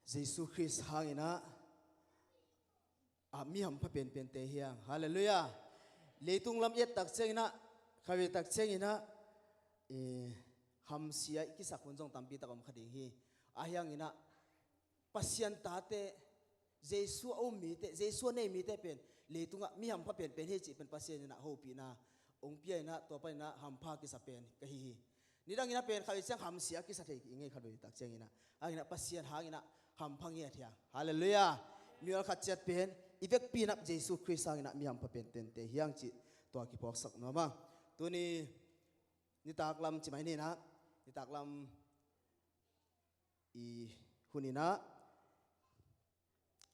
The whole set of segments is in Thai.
Jesus Christ hangina mi ham pha pen te hiang hallelujah leitung lam yet tak chengina khawi tak chengina ham sia ki sakun jong tampi takom khading hi ahyang ina pasian ta te jesu o mi te jesu nei mi te pen leitunga mi ham pha pen he chi pen pasian ina hopi na ong pia ina to pa ina ham pha ki sa pen ka hi nidang ina pen khawi chang ham sia ki sa thei ngai khadoi tak chengina agina pasian hangina ham phangia thia hallelujah miol khat chat pen ivek pin up Jesus Christ angina mi ham pha pen ten te hiang chi to ki pok sak no ma tuni ni taklam chi mai ni na ni taklam i hunina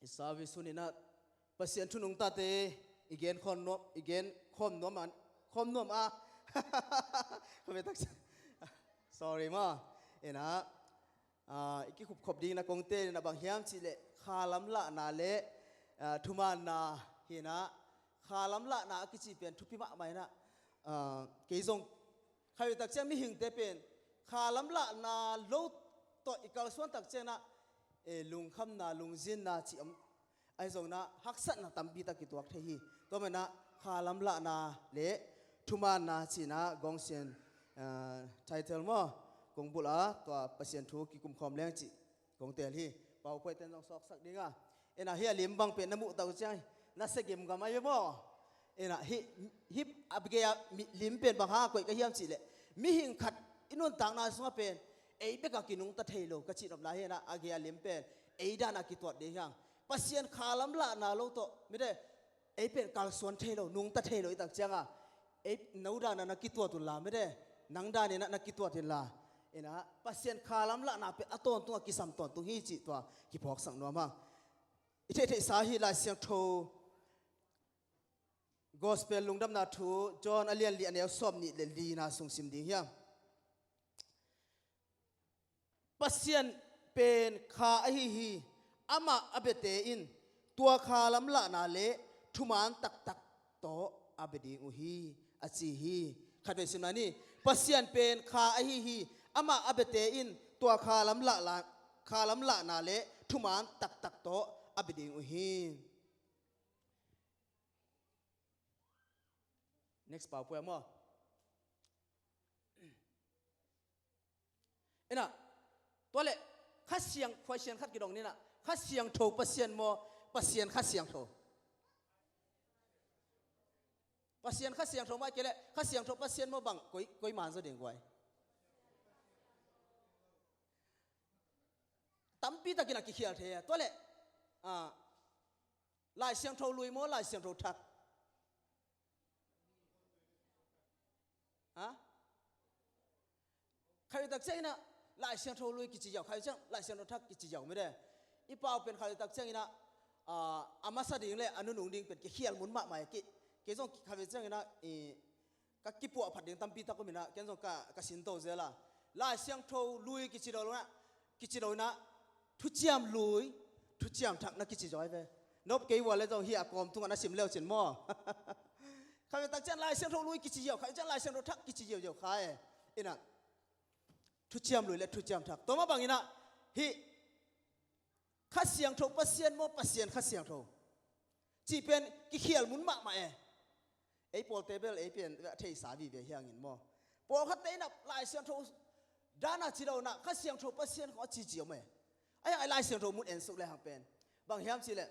i service hunina pasien thunung ta te igen khom no man khom no ma khome tak sorry ma ena iki khop ding na kongte na bang hiam chi le khalam la na le thuman na hina khalam la na ki chi pen thupi ma mai na ke jong khai tak chang mi hing te pen khalam la na lo to ikal suan tak chang na lung kham na lung jin na chi am ai jong na haksat na tampi ta ki tuak the hi to me na khalam la na le thuman na chi na gong sen title mo kong bula to pasien thu ki kum khom leng chi kong tel hi pau phoi ten jong sok sak dinga ena hi lim bang pe namu tau chai na se gem ga mai mo ena hip abge lim pen bang ha koi ka hiam chi le mi hing khat inun tang na sunga pen ei be ka kinung ta thailo ka chi ram la he na age lim pen ei da na ki tot de hyang pasien khalam la na lo to mi de ei pen kal suan thailo nung ta thailo i tak changa ei nau da na ki to tu la mi de nang da ni na ki to tin la ena pasien khalam la na pe aton tu ki sam ton tu hi chi to ki phok sang no ma ite sa hi la siang tho gospel lungdam na thu John alian li anel som ni le li na sung sim ding hiam pasien pen kha hi ama abete in tua khalam la na le thuman tak tak to abedi u hi achi hi khatwe sim na ni pasien pen kha hi ama abete in tua khalam la na le thuman tak tak to abedi u hi next PowerPoint mo ena tole khasiang question khat ki dong ni na khasiang tho pasien mo pasien khasiang tho pasien khasiang tho ma kele khasiang tho pasien mo bang koi man zo ding kwai tampi takina ki khial the tole lai siang tho lui mo lai siang tho thak khai tak chang ina lai siang tho lui ki chi yaw khai chang lai siang tho thak ki chi yaw me de I pau pen khai tak chang ina amasa ding le anu nung ding pen ki khial mun ma mai ki jong khai chang ina ka ki pu phat ding tampi ta ko mina ken jong ka sin to zela lai siang tho lui ki chi do na thu chiam lui thu chiam thak na ki chi joi ve nop ke wa le jong hi akom tung na sim leo chin mo khai tak chang lai siang tho lui ki chi yaw khai chang lai siang tho thak ki chi yaw khai ina thu chiam lui le thu chiam thak to ma bang ina hi khát xiang thâu pasien mo pasien khát xiang thâu chỉ pen cái khial muốn mạ mẹ ấy pol table ấy pen thấy xả vì về hiang in mo pol khát tế nạp lại xiang thâu đã na chỉ đâu na khát xiang thâu pasien có chỉ chiếu mẹ ấy lại xiang thâu muốn en sụp lại hàng pen bằng hiam chỉ lệ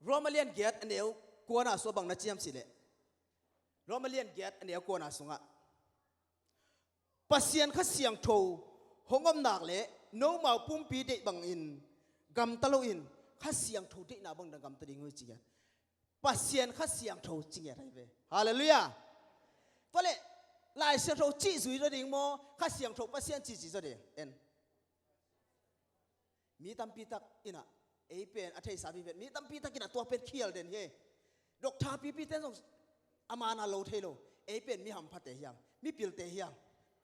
Romalian gate anh yêu qua na số bằng na chiam chỉ lệ Romalian gate anh yêu qua na sung ạ pasien khát xiang thâu hong om nạc lệ no mau pumpi de bang in gam talo in khasiang tho de na bang da gam tadi ngoi chiya pasien khasiang tho chiya thai ve hallelujah pale lai siang tho chi zui ra ding mo khasiang tho pasien chi ra de en mi tam pi tak ina ei pen athei sa bi vet mi tam pi tak ina to pen khial den he dok tha pi pi ten song amana lo thelo ei pen mi ham phate hiam mi pil te hiam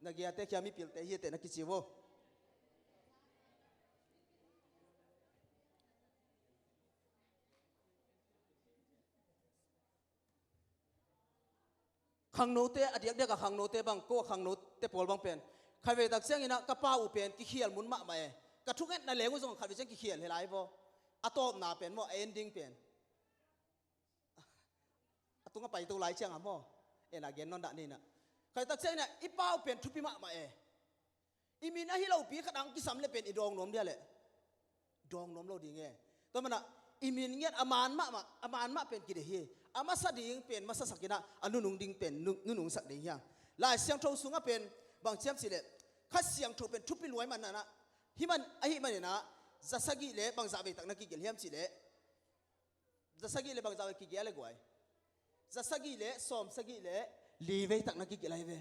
na gya te kya mi pil te hi te na ki chiwo khang no te adiak de ka khang no te bang ko khang no te pol bang pen khai ve tak chang ina ka pa u pen ki khial mun ma mai กระทุกนั่นแหละกูส่งขัดไปเช่นกี่เขียนหลายบ่อะตบหนาเป็นบ่เอนดิ้งเป็นอะตุ้งก็ไปตัวหลายเชียงอ่ะบ่น่ะเกนนอนดะนี่น่ะใครตักเช่นเนี่ยอีเป้าเป็นทุบพิมะมาอีมีนะที่เราปีขดังกิสำเลยเป็นอีดองนมเดียวแหละดองนมเราดีไงตัวมันอ่ะอีมีเงี้ยอามานมะเป็นกี่เดียอามาสดิ่งเป็นมาสักกินะอนุนุงดิ่งเป็นนุนุงสักดิ่งยังลายเสียงโทสุงก็เป็นบางเชียมสิเลยข้าเสียงโทเป็นทุบพิรวยมันนะที่มันไอ้มันเนี่ยนะจะสักกี่เล่บางสาวไปตักนักกิเกลียมสิเล่จะสักกี่เล่บางสาวไปกิเกลอะไรกว่าจะสักกี่เล่สอมสักกี่เล่ลีเวตักนักกิเกลอะไรเว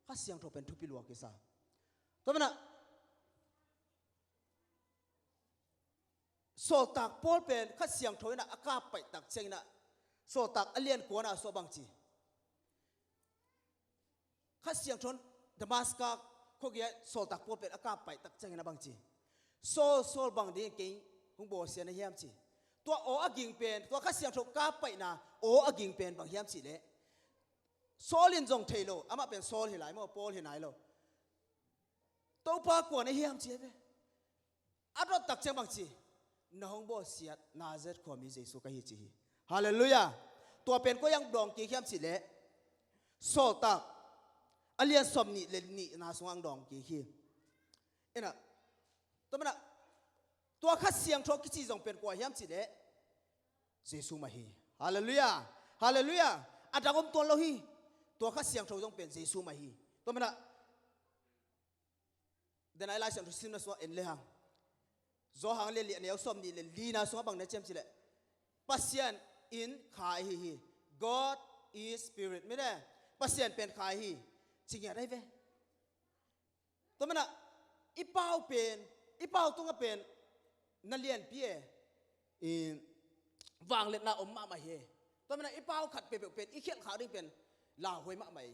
ข้าเสียงโทเป็นทุบพิรวยกิซ่าตัวมันอ่ะโซตักปอลเป็นข้าเสียงโทยนะอากาศไปตักเชงนะโซตักอเลียนกวนอ่ะโซบังจีข้าเสียงโทนดามัสกาโคกี้โซตักปอลเป็นอากาศไปตักเชงนะบังจีโซบังดีกิงหงโบเสียนะเฮียมจีตัวโออากิงเป็นตัวข้าเสียงโทกาไปนะโออากิงเป็นบางเฮียมจีเล่โซลินจงเทโลอามาเป็นโซลเฮลัยมั่วปอลเฮลัยโลตัวปากวนนะเฮียมจีเว้อัดรถตักเชงบังจีน้องบ่เสียดนาเซตความมีเยซูก็ฮิจิฮาเลลูยาตัวเป็นก็ยังดองกี่เข้มสิเละโซตักอเลียนสมนิเลนินาสว่างดองกี่ขี้น่ะตัวมันตัวข้าเสียงโชกิจิจงเป็นกว่าเข้มสิเละเยซูมาฮีฮาเลลูยาฮาเลลูยาอัดกมตัวเราฮีตัวข้าเสียงโชจงเป็นเยซูมาฮีตัวมันเดนไอไลเซนทุสินนะสวะเอ็นเลหังzohang le li aneu som ni le li na so bang na chem chile pasien in khai hi god is spirit me ne pasien pen khai hi chingya dai ve to mana ipau tunga pen na lien pie in wang le na om ma ma he to mana ipau khat pe pen i khian kha ding pen la hoi ma mai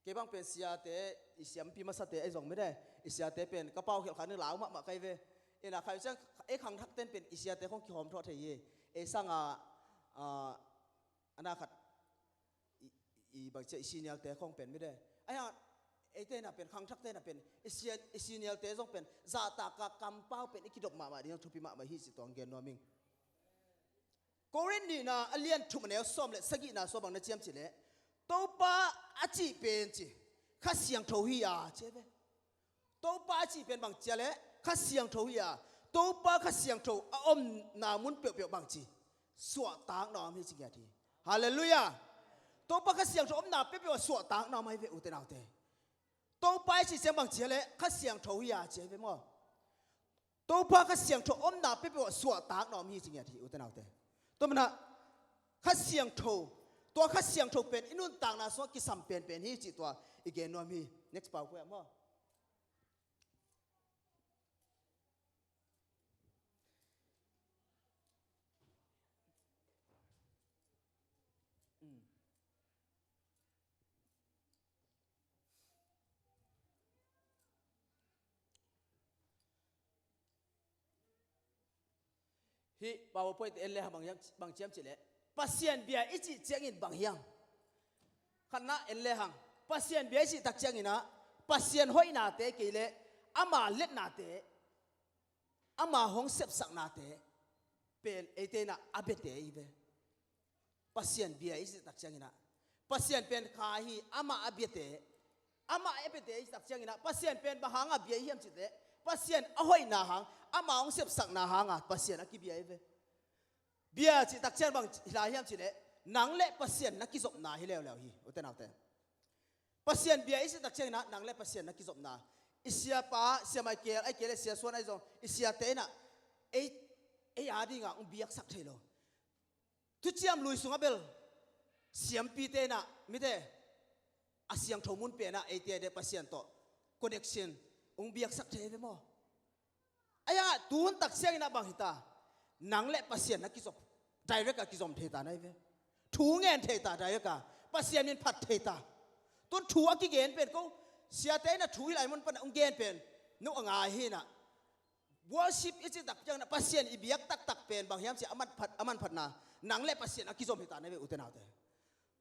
ke bang pen sia te i siam pi ma sa te ai zong me de i sia te pen ka pau khian kha ni lao ma kai veน่ะใครจะขังทักเต้นเป็นอิสยาเตของขี้หอมทอดเทียสร้างอันนั้นขัดบางเจ้าอิสเนียลเตของเป็นไม่ได้ไอ้ฮะเต้น่ะเป็นขังทักเต้น่ะเป็นอิสเนียลเตต้องเป็นซาตากากำเป้าเป็นอิกิดกมาดิทุพิมาฮิสิตองเกนนอมิงโกรินนี่นะเลียนทุกมันเอาส้มเลยสกิน่ะส้มบางนั่นเจียมจิเลยตัวป้าอาจีเป็นจีข้าเสียงโทฮีอาเจ้าเว้ตัวป้าอาจีเป็นบางเจ้าเลยข้าเสียงโทฮีตัวป้าข้าเสียงโทอมนามุนเปียวบางจีสวดตางนอมให้จริงทีฮาเลลูยาตัวป้าข้าเสียงโทอมนาเปียวสวดตางนอมให้เวอุตนาเตตัวป้าจีเสียงบางจีเลยข้าเสียงโทฮีเจ้าเวมั้งตัวป้าข้าเสียงโทอมนาเปียวสวดตางนอมให้จริงทีอุตนาเตตัวมันข้าเสียงโทตัวข้าเสียงโทเป็นอินุนต่างนาสวกิสัมเป็นให้จิตตัวอีกเกนนอมให้ next ป่าวกูมั้งฮีป่าวพูดเอ็นเลยบางเจียมจิเลยปัสยานเบียอิจิเจียงอินบางอย่างขณะเอ็นเลยหังปัสยานเบียอิจิตักเจียงอินะปัสยานห้อยนาเตะกี่เลยอามาเล็ดนาเตะอามาหงเสพสักนาเตะเป็นเอเตน่ะอาเบเตะอีเวปัสยานเบียอิจิตักเจียงอินะปัสยานเป็นขาฮีอามาอาเบเตะอามาอาเบเตะอิจิตักเจียงอินะปัสยานเป็นบางหางอาเบียเฮียมจิเลยปัสยานห้อยนาหังอามาองเสพสักนาหางปัสยานนักกิบีไอเวเบียจิตักเชียนบางหลายเฮียมจิเลยหนังเละปัสยานนักกิจบนาให้แล้วฮีอุตนาเตปัสยานเบียอิสิตักเชียนนะหนังเละปัสยานนักกิจบนาอิสยาป้าเสียไม่เกลไอเกลเสียส่วนไอจงอิสยาเตน่ะไออาดีงะองเบียกสักเทโลทุเจียมลุยสุงเบลเสียมปีเตน่ะมิเตอาเสียงทมุนเปียน่ะไอเตเดปัสยานโตคอนเนคชั่นองเบียกสักเทเวมอไอ้ยังตูนตักเสียงนะบางหิตาหนังเละปัสยานนักกิจบdirect กับกิจอมเทตาได้เว้ถูเงินเทตา direct กับปัสยานินพัดเทตาต้นถูอักกิเกนเป็นก็เสียเตน่ะถูอะไรมันเป็นองเกนเป็นนุอ่างาฮีน่ะ worship อิจิตักยังน่ะปัสยานอิบิยักตักเป็นบางยามเสียอามันพัดนาหนังเละปัสยานนักกิจอมเทตาได้เว้อุตนาเต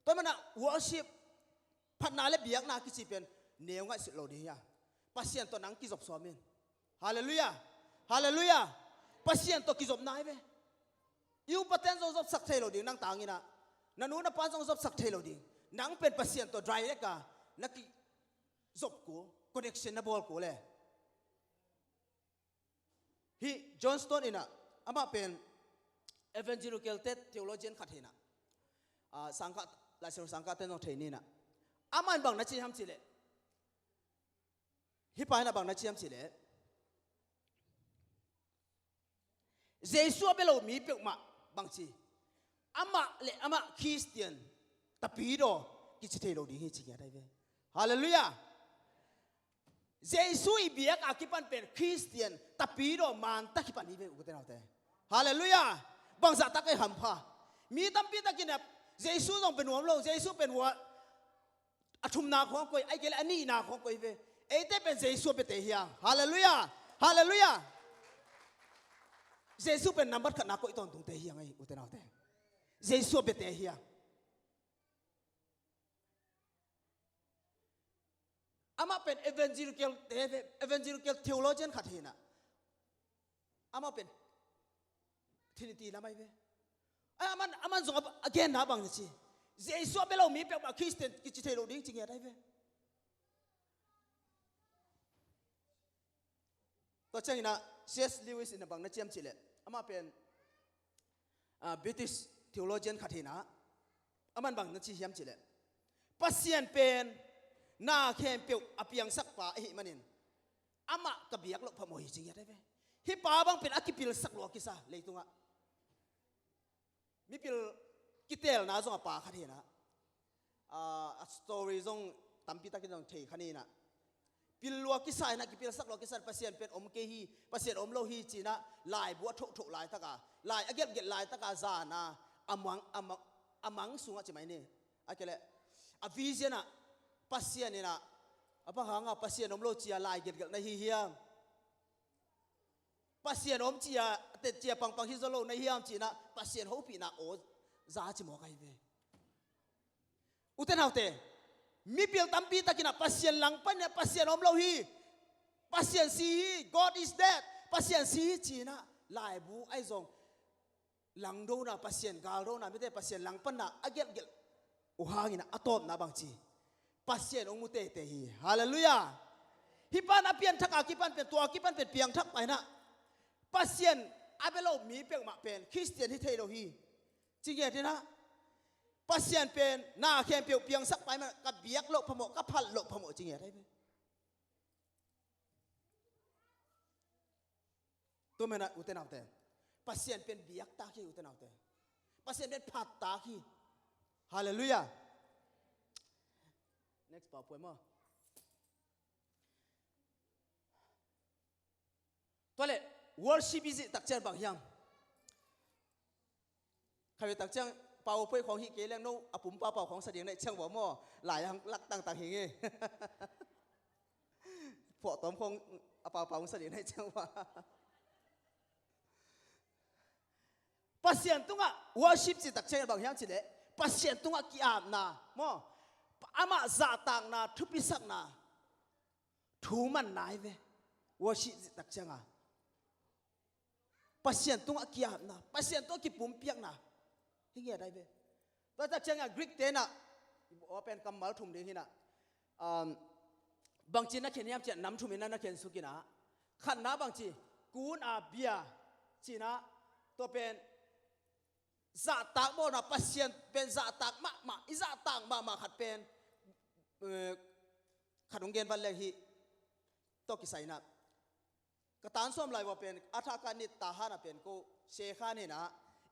ต้นมันน่ะ worship พัดนาเละบิยักนากิจิเป็นเนียวง่ายสุดโลดีฮะปัสยานตัวหนังกิจบสอมิน ฮาเลลูยาฮาเลลูยาปัสเซียนตัวกิจบนายเว้ยูปะเต้นจบสักเทโลดิ่งนั่งต่างงี้นะนันนู้นป้าจบสักเทโลดิ่งนังเป็นปัสเซียนตัวไดรเรกะนักกิจบกูคอนเนคชั่นนับบอลกูเลยฮีจอห์นสโตนอินะอามาเป็นเอเวนเจลิคอลเทเทโลจีนขัดเห็นะสังกัดลายเส้นสังกัดเต้นตรงเทนี่นะอามันบังนัดชี้ทำสิเลยฮิปายนะบังนัดชี้ทำสิเลยเจสัวเปโลมีเปียกมาบางทีอามาเละอามาคริสเตียนแต่ปีโดกิจเทโลดีให้จริงอะไรเว้ฮาเลลูยาเจสัวอีเบียกอาคิปันเป็นคริสเตียนแต่ปีโดมันตะคิปันนี่เว้อุกเตนเอาแต่ฮาเลลูยาบางสัตว์ตะไคหัมพามีตั้มปีตะกินแบบเจสัวต้องเป็นหัวโลกเจสัวเป็นหัวอธุมนาของกุยไอ้เกลอันนี้นาของกุยเว้ไอ้เต้เป็นเจสัวเป็นเตียฮาเลลูยาฮาเลลูยาเจสุเป็นนัมบัตขนาดก็อีตอนตรงเตียงไงอุตนาเตเจสุเป็นเตียงอามาเป็นเอเวนเจลิคอลเทโลจีนขัดเห็นอะอามาเป็นทรินิตี้นะไม่เว้อามันส่งอักเกนนะบางทีเจสุเป็นเรามีเป็นแบบคริสเตียนกิจเทโลดิ้งจริงๆได้เว้ตัวเจ้านี่นะเซสลิวิสอินบังนัดเจียมจิเลอามาเป็นบริติชเทโลจีนขัดเห็นนะอามันบังนัดเจียมจิเลปัสเซียนเป็นนาเข้มเปียวอภิยังสักป่าเอหิมันินอามะกบียกลบพมหิจริงได้ไหมฮิปาบังเป็นอากิปิลสักโลกิซาเลยตรงอ่ะมีปิลกิเตลนะจงป่าขัดเห็นนะสตอรี่จงตั้มปีตะกินจงเทขันนี่นะปิลลัวกิซานะกิปิลสักโลกิซาปัสเซียนเป็นอมเกฮีปัสเซียนอมโลฮีจีนะลายบัวทุกลายตะกาลายอเกลลายตะกาซานะอามังสูงอ่ะใช่ไหมเนี่ยอะเกลอวิเซนะปัสเซียนนี่นะapa hanga pasien om lo chia lai get get na hi hiam pasien om chia te chia pang pang hi zo lo na hiam chi na pasien ho pi na o za chi mo kai ve uten haute mi pil tampi takina pasien lang pan ya pasien om lo hi pasien si hi god is dead pasien si hi chi na lai bu ai zong lang do na pasien gal do na mi te pasien lang pan na aget get o hangina atom na bang chi pasienองมุเตเตฮีฮาเลลูยาฮิปันอเปียนทักอากิปันเป็นตัวอากิปันเป็นเปียงทักไปนะpasienอาเบโลมีเปียงมาเป็นคริสเตียนที่เทโลฮีจริงเหรอนะpasienเป็นนาแค่เปียงเปียงสักไปมันกับเบียกโลพโมกับพันโลพโมจริงเหรอได้ไหมตัวมันอุตนาเตpasienเป็นเบียกตาคีอุตนาเตpasienเป็นพัดตาคีฮาเลลูยาnext PowerPoint มั้งตัวเล็ก worship is ตักเจ้าบางอย่างใครไปตักเจ้า PowerPoint ของฮิเกเลงโน่อปุ่มเป่าของเสดียงในเชิงหัวหม้อหลายอย่างลักต่างๆอย่างงี้พวกต้มคงเป่าของเสดียงในเชิงว่าpasien ตุ้งอ่ะ worship สิตักเจ้าบางอย่างสิเละ pasien ตุ้งอ่ะกี่อาบนามั้งอามาซาตังนาทุพิสักนาทูมันนายเววชิตักเชงอ่ะpasien ตุงอากิยานะ pasien ตุงกิปุ่มเปียกนะที่เงี้ยได้เวตัวตักเชงอ่ะกรีกเตนะว่าเป็นคำมาทุ่มเดียวนะบางทีนักเขียนยามเจ็ดน้ำทุ่มนั้นนักเขียนสุกินะขันนะบางทีกูนอาเบียจีนะตัวเป็นซาตักโมนะpasien เป็นซาตักมาอิซาตักมาขัดเป็นขัดองเกนบัลเลฮีตกิไซนะกตานส้มลายว่าเป็นอัฐการนิตตาฮานะเป็นกูเชคานี่นะ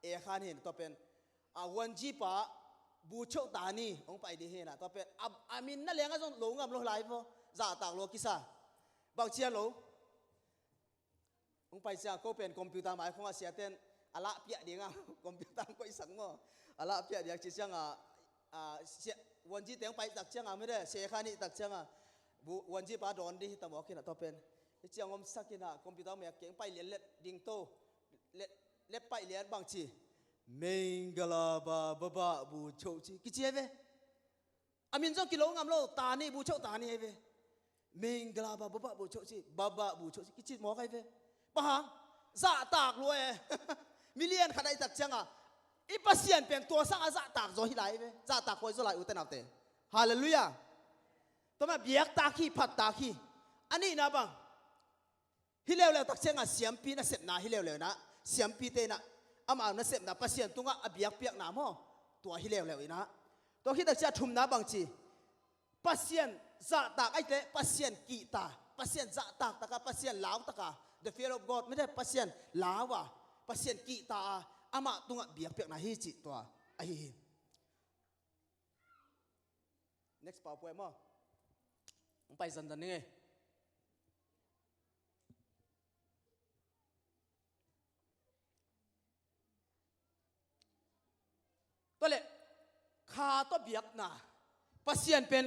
เอคานี่ตัวเป็นวันจีปะบูชกตานีองไปดีเฮนะตัวเป็นอามินนั่นเลี้ยงก็ต้องหลงกับโลไลฟ์ซาตากโลกิซาบางเชียโลองไปเสียก็เป็นคอมพิวเตอร์หมายของอาเซียเต้นอาละเปียดีงาคอมพิวเตอร์ก็อีสังมั้งอาละเปียดีจีเชียงวันจีเตียงไปตักเชียงไม่ได้เชคานี่ตักเชียงวันจีปาดอนดีแต่บอกกินตัวเป็นเชียงอมสักกินคอมพิวเตอร์ไม่เก่งไปเรียนเล็ดดิ่งโตเล็ดไปเรียนบางทีเมงกลาบาบาบูโชจีกิเจเวอามินจงกิโลงามโลตานี่บูโชตานี่เว Mingla baba bu cho si baba bu cho si kichit mo kai ve bahang za tak lo e million khadai tak changa ipasian pen to sang za tak zo hi lai ve za tak koi zo lai uten autte hallelujah to ma biak ta khi phat ta khi ani na bang hi lew lew tak chenga siam pi na sep na hi lew lew na siam pi te na ama na sep na pasian tunga abiak piak na mo to hi lew lew ina to khi tak cha thum na bang chi pasien za tak ai te pasien ki ta pasien za tak taka pasien law taka the fear of god me te pasien lawa pasien ki ta ama tunga biak piak na hi chi to a hi next powerpoint mo pai zan zan nge to le kha to biak na pasien pen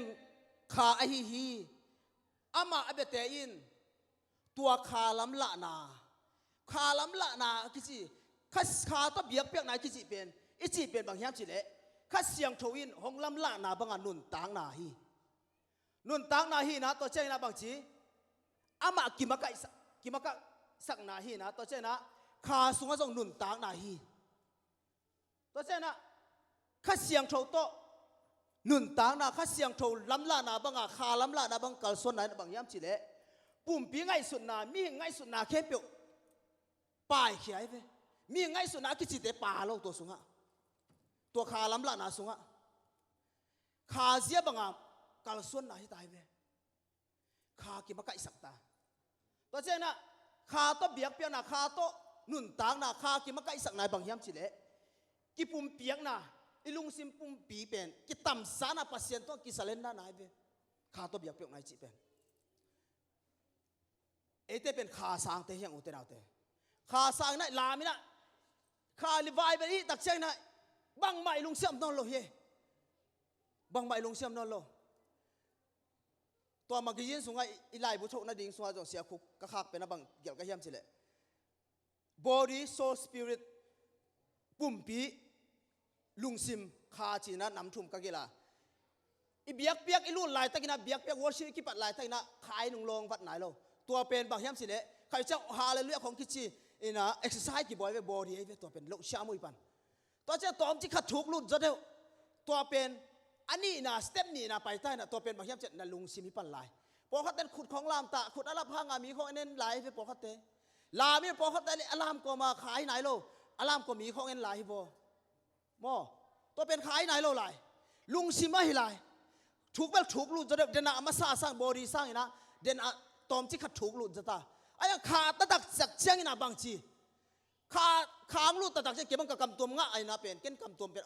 kha a hi ama abete in tua kha lam la na kichi khas kha to biak piak na kichi pen ichi pen bang hiam chi le khas siang thoin hong lam la na bang nun tang na hi na to chen na bang chi ama kimaka sak na hi na to chen na kha sunga jong nun tang na hi to chen na khas siang tho to nun tang na khas siang tho lam la na bang a kha lam la na bang kal son na bang hiam chi le pum pi ngai sun na mi ngai sun na khe pyo pai khiai ve mi ngai sun na ki chi te pa lo to sunga to kha lam la na sunga kha zia banga kal son na hi tai ve kha ki ma kai sak ta to che na kha to biak pya na kha to nun tang na kha ki ma kai sak na bang hiam chi le ki pum piak na ilung sim pum pi pen ki tam sa na pasien to ki salen na nai ve kha to biak pya nai chi pen ete pen kha sang te hiang uten autte kha sang na la mi na kha li vai be hi tak cheng na bang mai lung siam non lo he bang mai lung siam non lo to ma gi yin sunga ilai bu tho na ding sunga jong sia khuk ka khak pe na bang gel ka hiam chile body soul spirit pum pi lung sim kha chi na nam thum ka gela i biak piak i lu lai takina biak piak worship ki pat lai takina khai nung long vat nai loตัวเป็นบางยามสิเละใครจะฮาเลลูยาของกิจอีน่ะ exercise กี่บ่อยไป body ไอ้ตัวเป็นโลกชามุยปันตัวจะตอมที่ขัดทุกลุ่นจะเดียวตัวเป็นอันนี้น่ะ step นี้น่ะไปใต้น่ะตัวเป็นบางยามจะน่ะลุงซิมิปันลายพอเขาเต้นขุดของลามตะขุดอะไรพังมีของเน้นลายไปพอเขาเตะลามีพอเขาเตะอารามก็มาขายไหนโลอารามก็มีของเน้นลายพอมอตัวเป็นขายไหนโลลายลุงซิมาให้ลายถูกแบบถูกลุ่นจะเดียวเดน่ะมาสร้าง body สร้างนะเดน่ะตอมที่ขัดถูกหลุดจะตาไอ้ขาตะดักสักเชียงน่ะบางทีขาขางลุดตะดักจะเก็บมันกับกำตัวง่ะไอ้น่ะเป็นเก็นกำตัวเป็น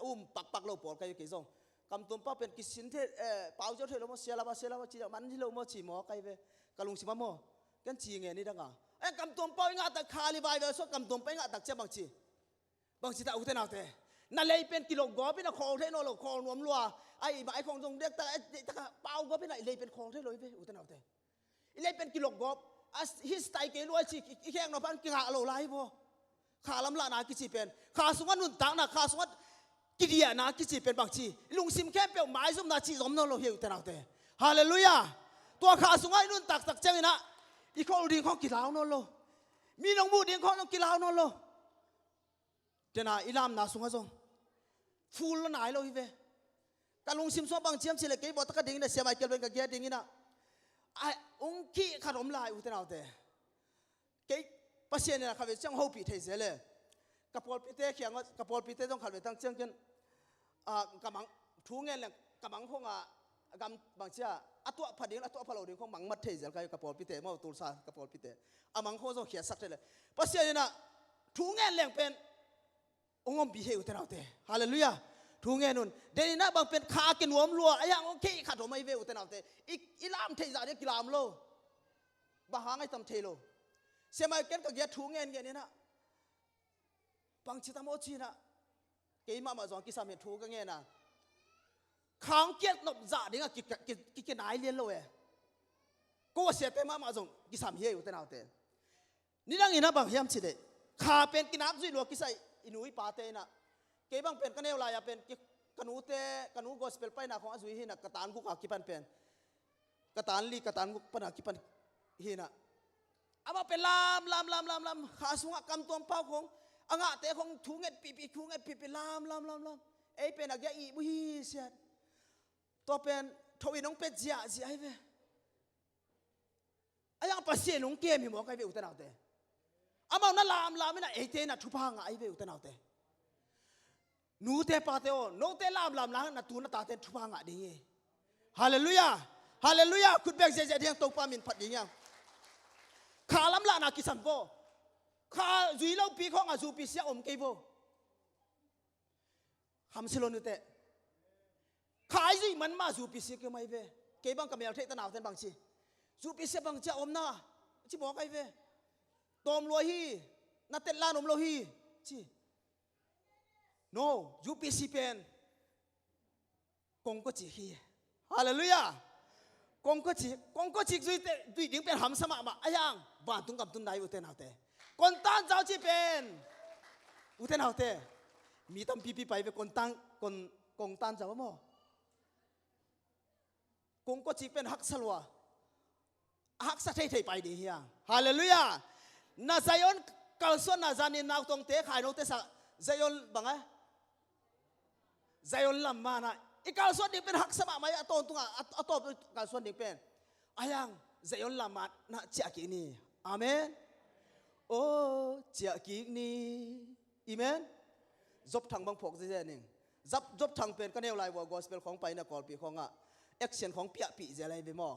ปักเราปวดใครกี่ซองกำตัวป้าเป็นกิสินเทเปล่าเจ้าเทเรามาเสียละจีมันที่เรามาจีหมอใครเว้กะลุงสิมาหมอกันจีเงี้ยนี่ดังอ่ะไอ้กำตัวป้าง่ะตะขาลีบายเว้ส่วนกำตัวป้าง่ะตะเจ้าบางทีตะอุเทนเอาเทนั่นเลยเป็นกิโลกรัมเป็นคองเทนโนโลคองรวมรัวไอ้คองตรงเด็กแต่เปล่าก็เป็นไอ้เลยเป็นคองเทนเลยเว้อุเทนเอาเทเลยเป็นกิโลกรัมฮิสไตเกลัวชิแข่งเราพันกิหาโลไลฟ์บ่ขาลำละนากิจิเป็นขาสงวนนุ่นตังนะขาสงวนกิเดียนากิจิเป็นบางทีลุงซิมแค่เปียวไม้ซุ่มนาจีสมนเราเหี่ยวแต่เราแต่ฮาเลลูยาตัวขาสงวนนุ่นตักเจ้านะอีกคนดิ้งของกิลาวนนโลมีน้องบูดิ้งของน้องกิลาวนนโลเจน่าอิลามนาสงวนซงฟูลละนายโลฮิเวการลุงซิมซ้อมบางเชียมเฉลยเก็บบอกตะกดิ้งเนี่ยเสียไปเกลเป็นกับเกียดิ้งนี่นะไอ้องค์ขี้ขนมลายอุตนาเตะเกี่ยปัสเซียนเนี่ยเขาเป็นช่างหูปีเทเสเลยกระปอลปีเตะเขียงว่ากระปอลปีเตะต้องขัดไปตั้งเชียงกันกำมังทูเงินเลยกำมังคงกำบางเชียตัวผดิ้งตัวผลดิ้งของมังมัดเทเสเลยกระปอลปีเตะมาตูซากระปอลปีเตะมังคงต้องเขียนสักเลยปัสเซียนเนี่ยทูเงินเลยเป็นองค์ปีเฮอุตนาเตะฮาเลลูยาทูเงินนุ่นเดี๋ยวนี้นะบางเป็นขากินหัวมลัวไอ้ยังโอเคขัดหัวไม่เวอุตนาเตอีลามเทจ่าเนี่ยกิลามโลบางหางไอ้ตำเทโลเสียมาเก็นกับเกียทูเงินเงี้ยนี่นะบางชิตามโอชีนะเกี่ยมาจองกิสามีทูกันเงี้ยนะขางเกียนบจ่าเนี่ยกินไหนเลี้ยนโลเอ๋ก็เสียเต็มมาจองกิสามีอุตนาเตนี่ดังนี้นะบางเฮียมชิดขาเป็นกินน้ำจุยหลวงกิสายอินุยปาเตนะเก็บบังเป็นกันเอวลายเป็นกันูเตกันูกอสเปลไปนะของอาจุยหินักกระตานกุกอากิปันเป็นก กตันลีกตันกุปนักกิปันฮีน่ะอามาเป็นลามขาสุงกำตัวเป้าของอ่างเตะของถูเงินปีถูเงินปีลามเอ้เป็นอะไรอีบุฮีเสียตัวเป็นทวีน้องเป็ดเสียไอ้เว้ไอ้ยังภาษาหนุ่มเกมหิมะไอ้เว้อุตนาเตะอามานั่นลามไม่น่ะเอเตน่ะทุพังไอ้เว้อุตนาเตะนูเตะปาเตโอโนเตะลามน่ะตูน่ะตาเตะทุพังอ่ะดีฮาเลลูยาคุณแบกเสียเดียงตกปามินพัดยังขาลำละนากิสัมโบขาจุยเล่าปีของอาจูปีเสียอมเกโบคำสิโลนุเตะขาจุยมันมาจูปีเสียเกี่ยวไม่เวเก็บบังกับเมียเทตนาวเทนบางชีจูปีเสียบางเจ้าอมนาชีบอกไอ้เวตอมลอยฮีนัดเตลานอมลอยฮีชีโนจูปีเสียเป็นกงก็จีฮีฮาเลลูยากงก็จีจุยดิ้งเป็นหำสมามาอายังบ้านตุ้งกับตุ้งได้อุเทนเอาเตคนตั้งเจ้าจีเป็นอุเทนเอาเตมีตั้มปีไปเป็นคนตั้งกงตั้งเจ้าบ่กงก็จีเป็นฮักสลัวฮักสะเทยไปดีเฮียฮาเลลูยานาไซออนกัลส่วนนาจานินนาวตรงเตะขายโนเตสไซออนบังไงไซออนลำมานะอีกาลส่วนนี้เป็นหักสมาไหมอะตอนตรงอะตอนกาลส่วนนี้เป็นอายังเจยอนลามานะเจ้ากินี่อาเมนโอ้เจ้ากินี่อีเมนจบทางบางพวกเจนึงจบทางเป็นก็แนวไลน์ว่ากอสเปลของไปนะกอลปีของอะแอคชั่นของเปียปีเจอะไรไปมั่ว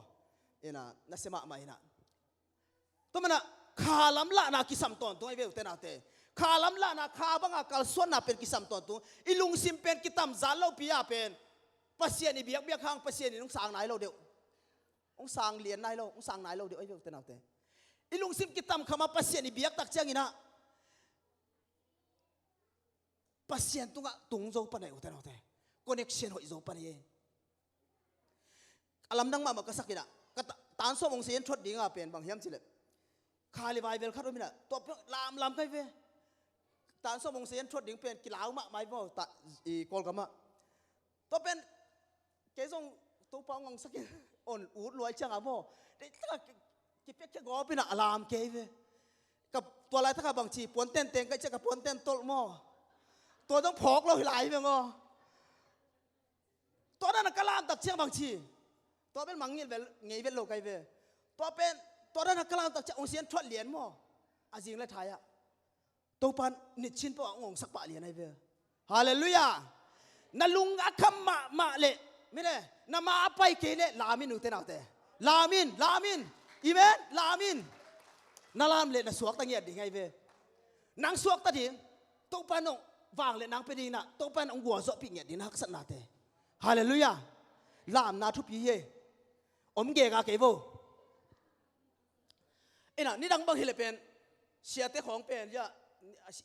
เอ็นะนัสมาไหมนะตัวมันอะขาลำละนากิสัมตอนตัวไอเวลเตนาเตขาลำละนาขาบังอะกาลส่วนน่ะเป็นกิสัมตอนตัวอีลุงซิมเป็นกิตัมจานเล่าปีอาเป็นภาษานี่เบียกข้างภาษานี่น้องสางไหนเราเดียวน้องสางเหรียญไหนเราน้องสางไหนเราเดียวไอ้เจ้าเต้นเอาเต้อีลุงซิมกิตามขมาภาษานี่เบียกตักเจ้างี้นะภาษาตุงะตุงโจปนไหนอุเต้นเอาเต้คอนเนคชั่นหอยโจปนไหนอารมณ์ดังมากก็สักกี่นะก็ตานสมองเสียนชดดิ้งอ่ะเป็นบางเฮียมสิเลยคาลิบายเวลคาร์ดมินะตัวลามใครเว้ตานสมองเสียนชดดิ้งเป็นกีฬามาไม่พอตอีกอลกันมาตัวเป็นเกส่งตัวปองงสักอ่อนอูดรวยจังอ่ะพ่อแต่ถ้ากิเป๊กจะกอเป็นอารามเกยกับตัวอะไรถ้ากับบางทีปวนเต้นก็จะกับปวนเต้นโตหม้อตัวต้องพอกเราหลายไปงอตัวนั้นก็ลามตักเชียงบางทีตัวเป็นมังเงี้ยเวลโลกไกเวตัวเป็นตัวนั้นก็ลามตักเชียงองเสียนทอดเหรียญหม้ออาจริงและไทยอ่ะตัวปันนิดชินปะองสักปะเหรียญไอเวฮาเลลูยานั่นลุงอัคมมาเละไม่ได้นั่นมาไปเกเละลามินอุเทนเอาเตลามินอีเมนลามินนั่นลามเละนั่นสวกตั้งเงียดดีไงเว้นางสวกตั้งดีตัวปานองวางเละนางเป็นดีนะตัวปานองหัวโซปิเงียดดีนักสันนาเตฮาเลลูยาลามนาทุบยี่อมเกกาเกโวเอ็น่ะนี่ดังบางทีเลยเป็นเสียเตของเป็นยะ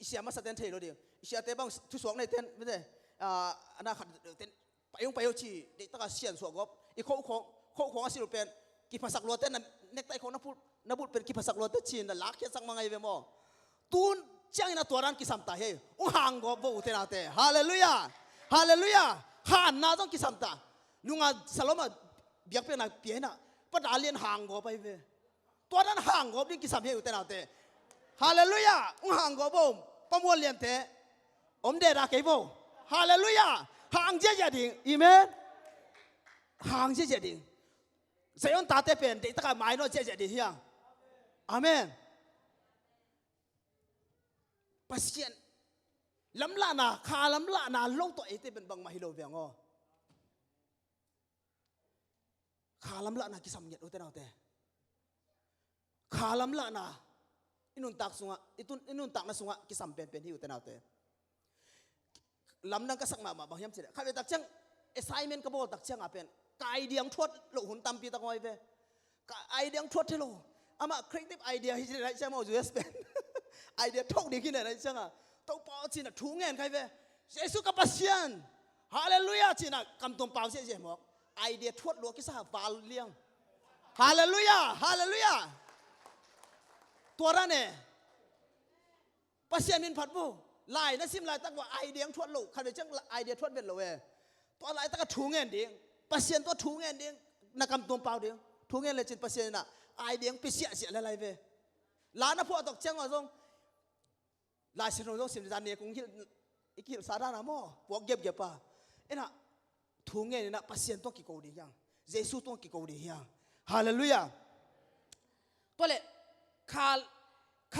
เสียมาสเตนเทโลเดียวเสียเตบางทุสวงในเต้นไม่ได้อันนั้นขัดเต้นไปยชีเด็กตั้งแต่เสียนสวกบอีกของอาศิรุเป็นกิภาษาโลเต้นนั่นเน็กไตของนับพูดเป็นกิภาษาโลเต้นชีนนั่นลักแค่สักมังไงเวมอตูนเจ้าอินาตัวนั้นกิสัมตาเฮห่างกบอุเทนาเตฮาเลลูยาฮานนาต้องกิสัมตาลุงอาสลมาเบียกเป็นอะไรเปลี่ยนอ่ะปัดอาเลียนห่างกบไปเวตัวนั้นห่างกบนี่กิสัมเฮอุเทนาเตฮาเลลูยาห่างกบประมวลเลียนเตอมเดราเกโบฮาเลลูยาห่างเจ๊ดิ่งอีเมนห่างเจ๊ดิ่งเสียงตาเตเป็นเด็กตะการไม้โน้เจ๊ดิ่งเฮียอาเมนปัสเซียนลำละนาคาลำละนาโลกตัวเอเตเป็นบางมาฮิโลเวียงอ๋อคาลำละนากิสัมเยดโอเตนาเตคาลำละนาอินุนตักสุงะอินุนตักนาสุงะกิสัมเป็นที่โอเตนาเตลำนังก็สักมาบางยามเสร็จข้าไปตักเชียงassignment ก็บอกตักเชียงอ่ะเป็นกายเดียงทวดหลุหุ่นตำปีตะกอยไปกายเดียงทวดเทโลอามา creative idea ที่ไหนเชียงมาอยู่เอสเป็นไอเดียทกดีขึ้นไหนเชียงอ่ะต้องปอจีน่ะทุ่งเงินใครไปเยซูกับปัสเซียนฮาเลลูยาจีน่ะกำตรงเปล่าเสียหมอกไอเดียทวดหลวงกิสาฟาลเลี้ยงฮาเลลูยาตัวนั้นเนี่ยปัสเซียนมินผัดบูลายนั่นซิมลายตั้งว่าไอเดียทวดลูกใครไปเชียงไอเดียทวดเป็นโลเวตัวลายตั้งก็ทุ่งเงินเดียงปัสเซียนตัวทุ่งเงินเดียงนักกำตัวเปล่าเดียง ทุกเงี้ยเลยจิตเปอร์เซ็นต์น่ะไอเดียงไปเสียอะไรเว้ล้านนะพวกตกเจ้าว่าทรงลายสินโนต้องสินจานเนี่ยคงคิดอีกคิดสาระนะมั่วพวกเก็บป่ะเอ็นะทุกเงี้ยน่ะเปอร์เซ็นต์ต้องกี่กูดียังเยซูต้องกี่กูดียังฮาเลลูยาตัวเล็กข